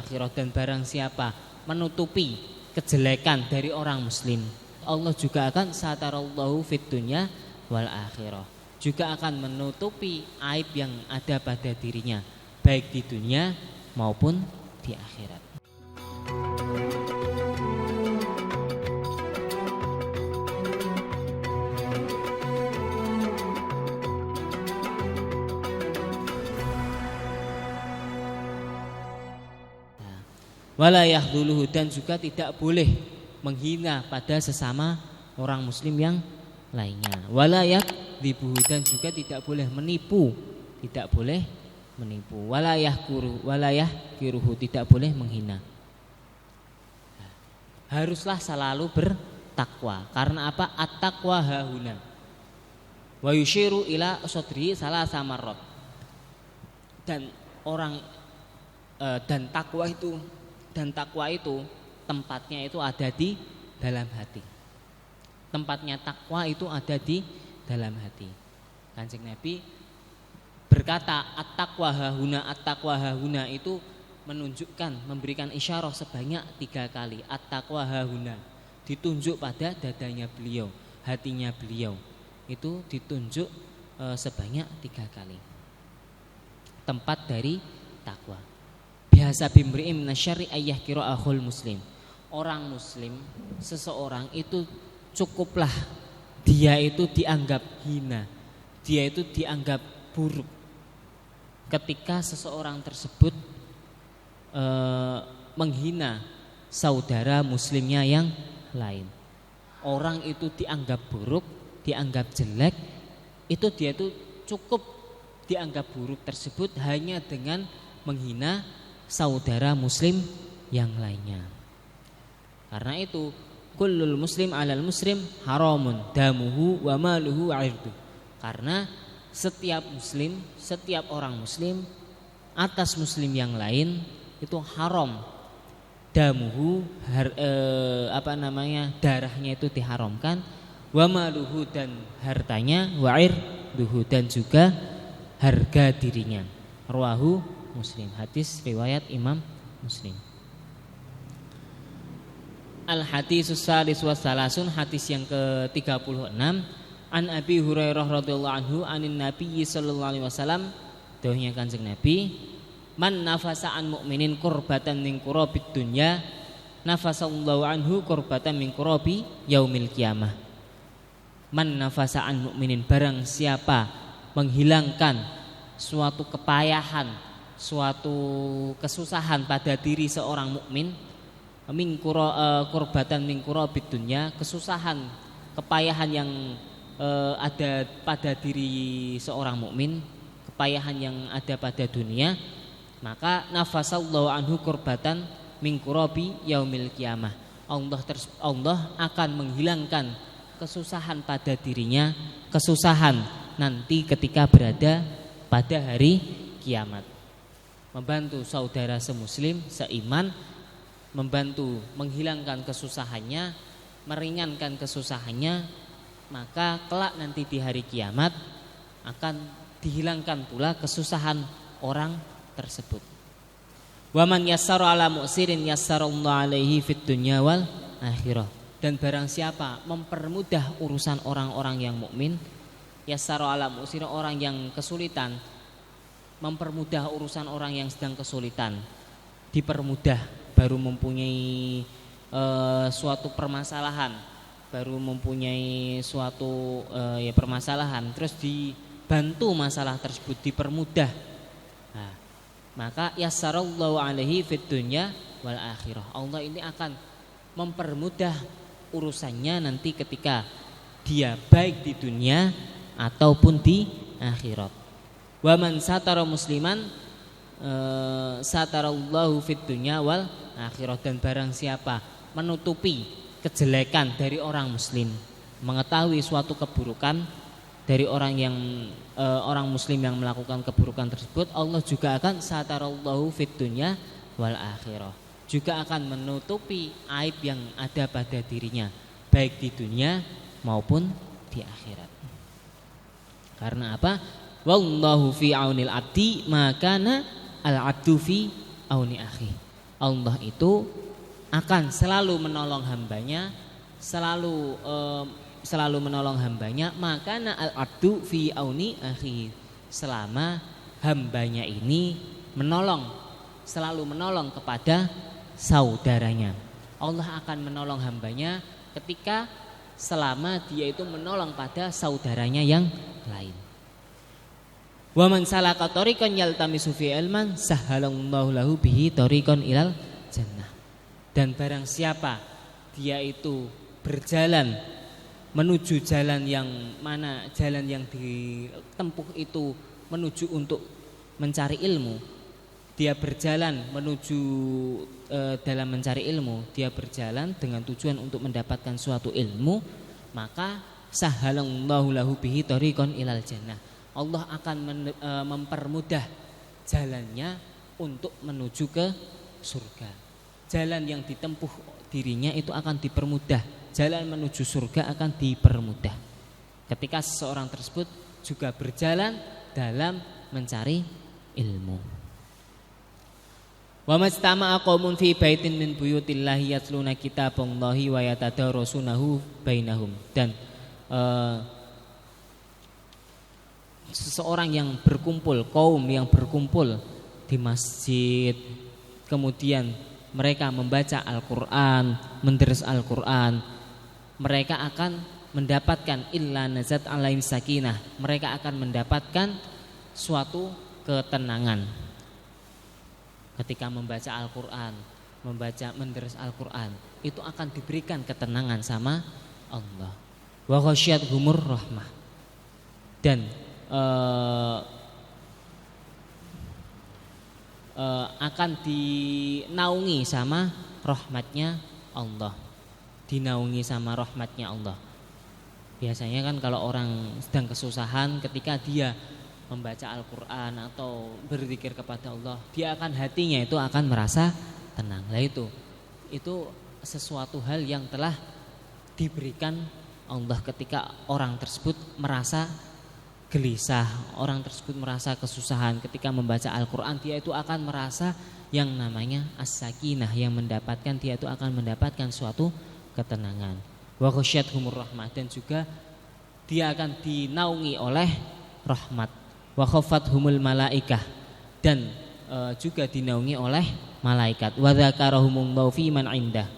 akhirah, dan barang siapa menutupi kejelekan dari orang muslim, Allah juga akan satarallahu fid dunya wal akhirah, juga akan menutupi aib yang ada pada dirinya baik di dunia maupun di akhirat. Wala yahduluhu, dan juga tidak boleh menghina pada sesama orang muslim yang lainnya. Wala yakdzibuhu, dan juga tidak boleh menipu, tidak boleh menipu. Wala yahkiruhu, tidak boleh menghina. Haruslah selalu bertakwa. Karena apa? At-taqwa hahuna. Wa yushiru ila sadri salasa marrat. Dan orang dan takwa itu tempatnya itu ada di dalam hati. Tempatnya takwa itu ada di dalam hati. Kanjeng Nabi berkata at-taqwa hahuna itu menunjukkan, memberikan isyarah sebanyak 3 kali. At-taqwa hahuna ditunjuk pada dadanya beliau, hatinya beliau itu ditunjuk sebanyak 3 kali. Tempat dari takwa. Biasa bimri'im nasyari ayyah kira akhul muslim. Orang muslim, seseorang itu cukuplah dia itu dianggap hina, dia itu dianggap buruk ketika seseorang tersebut menghina saudara muslimnya yang lain. Orang itu dianggap buruk, dianggap jelek, itu dia itu cukup dianggap buruk tersebut hanya dengan menghina saudara muslim yang lainnya. Karena itu kullul muslim alal muslim haramun damuhu wa maluhu wa irduh. Karena setiap muslim, setiap orang muslim atas muslim yang lain itu haram. Damuhu darahnya itu diharamkan, wa maluhu, dan hartanya, wa irduhu, dan juga harga dirinya. Rawahu Muslim, hadis riwayat Imam Muslim. Al-hadisus salis wa salasun, hadis yang ke-36. An Abi Hurairah radhiyallahu anhu anin Nabi sallallahu alaihi wasallam, dawuhnya Kanjeng Nabi, man nafasa an mu'minin qurbatan min qurabid dunya nafasallahu anhu qurbatan min qurabi yaumil qiyamah. Man nafasa an mu'minin, barang siapa menghilangkan suatu kepayahan, suatu kesusahan pada diri seorang mukmin, kurbatan min kurabid dunya, kesusahan, kepayahan yang ada pada diri seorang mukmin, kepayahan yang ada pada dunia, maka nafasallahu anhu kurbatan min kurabi yaumil qiyamah. Allah akan menghilangkan kesusahan pada dirinya, kesusahan nanti ketika berada pada hari kiamat. Membantu saudara semuslim seiman, membantu menghilangkan kesusahannya, meringankan kesusahannya, maka kelak nanti di hari kiamat akan dihilangkan pula kesusahan orang tersebut. Wa man yassara ala mu'sirin yassarallahu alaihi fid dunya wal akhirah. Dan barang siapa mempermudah urusan orang-orang yang mukmin, yassara ala mu'sirin, orang yang kesulitan, mempermudah urusan orang yang sedang kesulitan, dipermudah, baru mempunyai suatu permasalahan, baru mempunyai suatu permasalahan, terus dibantu masalah tersebut, dipermudah. Nah, maka yassarallahu alaihi fid dunya wal akhirah. Allah ini akan mempermudah urusannya nanti ketika dia baik di dunia ataupun di akhirat. Wa man satara musliman satarallahu fid dunya wal akhirah. Dan barang siapa menutupi kejelekan dari orang muslim, mengetahui suatu keburukan dari orang muslim yang melakukan keburukan tersebut, Allah juga akan satarallahu fid dunya wal akhirah, juga akan menutupi aib yang ada pada dirinya baik di dunia maupun di akhirat. Karena apa? Wallahu fi aunil abdi makana al abdu fi auni akhi. Allah itu akan selalu menolong hambanya, selalu menolong hambanya. Maka al-abdu fi auni akhi, selama hambanya ini selalu menolong kepada saudaranya. Allah akan menolong hambanya ketika selama dia itu menolong pada saudaranya yang lain. Wa man salaka tariqan yaltamisu fi ilman sahhalallahu lahu bihi tariqan ilal jannah. Dan barang siapa dia itu berjalan menuju jalan yang mana, jalan yang ditempuh itu menuju untuk mencari ilmu, dia berjalan menuju dalam mencari ilmu, dia berjalan dengan tujuan untuk mendapatkan suatu ilmu, maka sahhalallahu lahu bihi tariqan ilal jannah. Allah akan mempermudah jalannya untuk menuju ke surga. Jalan yang ditempuh dirinya itu akan dipermudah, jalan menuju surga akan dipermudah ketika seseorang tersebut juga berjalan dalam mencari ilmu. Wa mastama'a qaumun fi baitin min buyutillahi yatluna kitaballahi wa yatadarasunahu bainahum. Dan seseorang yang berkumpul, kaum yang berkumpul di masjid, kemudian mereka membaca Al-Quran, menderes Al-Quran, mereka akan mendapatkan illa nazat alaihim sakinah, mereka akan mendapatkan suatu ketenangan ketika membaca Al-Quran, menderes Al-Quran, itu akan diberikan ketenangan sama Allah. Wa ghasyiyatuhumur rahmah, dan akan dinaungi sama rahmatnya Allah, dinaungi sama rahmatnya Allah. Biasanya kan kalau orang sedang kesusahan, ketika dia membaca Al-Quran atau berzikir kepada Allah, dia akan, hatinya itu akan merasa tenang. Nah itu sesuatu hal yang telah diberikan Allah ketika orang tersebut merasa gelisah, orang tersebut merasa kesusahan. Ketika membaca Al-Quran, dia itu akan merasa yang namanya as-sakinah, yang mendapatkan, dia itu akan mendapatkan suatu ketenangan. Wa ghasyiyatuhumur rahmah, dan juga dia akan dinaungi oleh rahmat. Wa khafathumul malaikah, dan juga dinaungi oleh malaikat. Wa dzakarahumullahu fi man indah,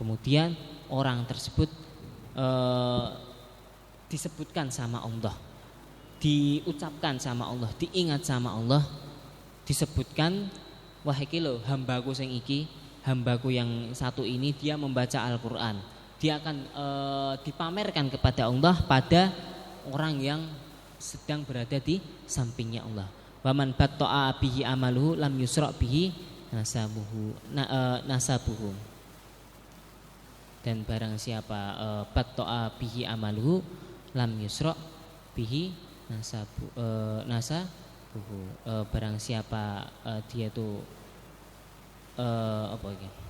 kemudian orang tersebut disebutkan sama Allah, diucapkan sama Allah, diingat sama Allah, disebutkan, wah iki lho hambaku sing iki, hambaku yang satu ini dia membaca Al-Quran. Dia akan dipamerkan kepada Allah pada orang yang sedang berada di sampingnya Allah. Wa man batta'a bihi amaluhu lam yusra bihi nasabuhu. Dan barang siapa batta'a bihi amaluhu lam yusra bihi nasabuhu, barang siapa dia itu apa ini?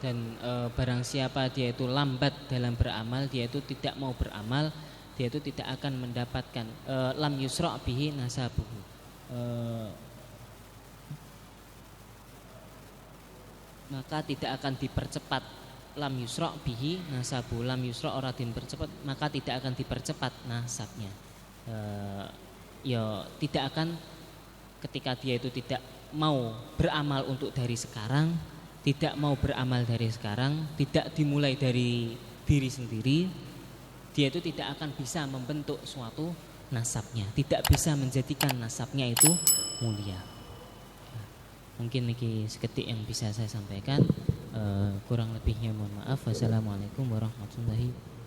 Dan barang siapa dia itu lambat dalam beramal, dia itu tidak mau beramal, dia itu tidak akan mendapatkan lam yusra bihi nasabuhu, maka tidak akan dipercepat. Lam yusra bihi nasabu, lam yusra ora dipercepat, maka tidak akan dipercepat nasabnya. Ya tidak akan, ketika dia itu tidak mau beramal untuk dari sekarang, tidak mau beramal dari sekarang, tidak dimulai dari diri sendiri, dia itu tidak akan bisa membentuk suatu nasabnya, tidak bisa menjadikan nasabnya itu mulia. Mungkin ini seketik yang bisa saya sampaikan, kurang lebihnya mohon maaf. Wassalamualaikum warahmatullahi wabarakatuh.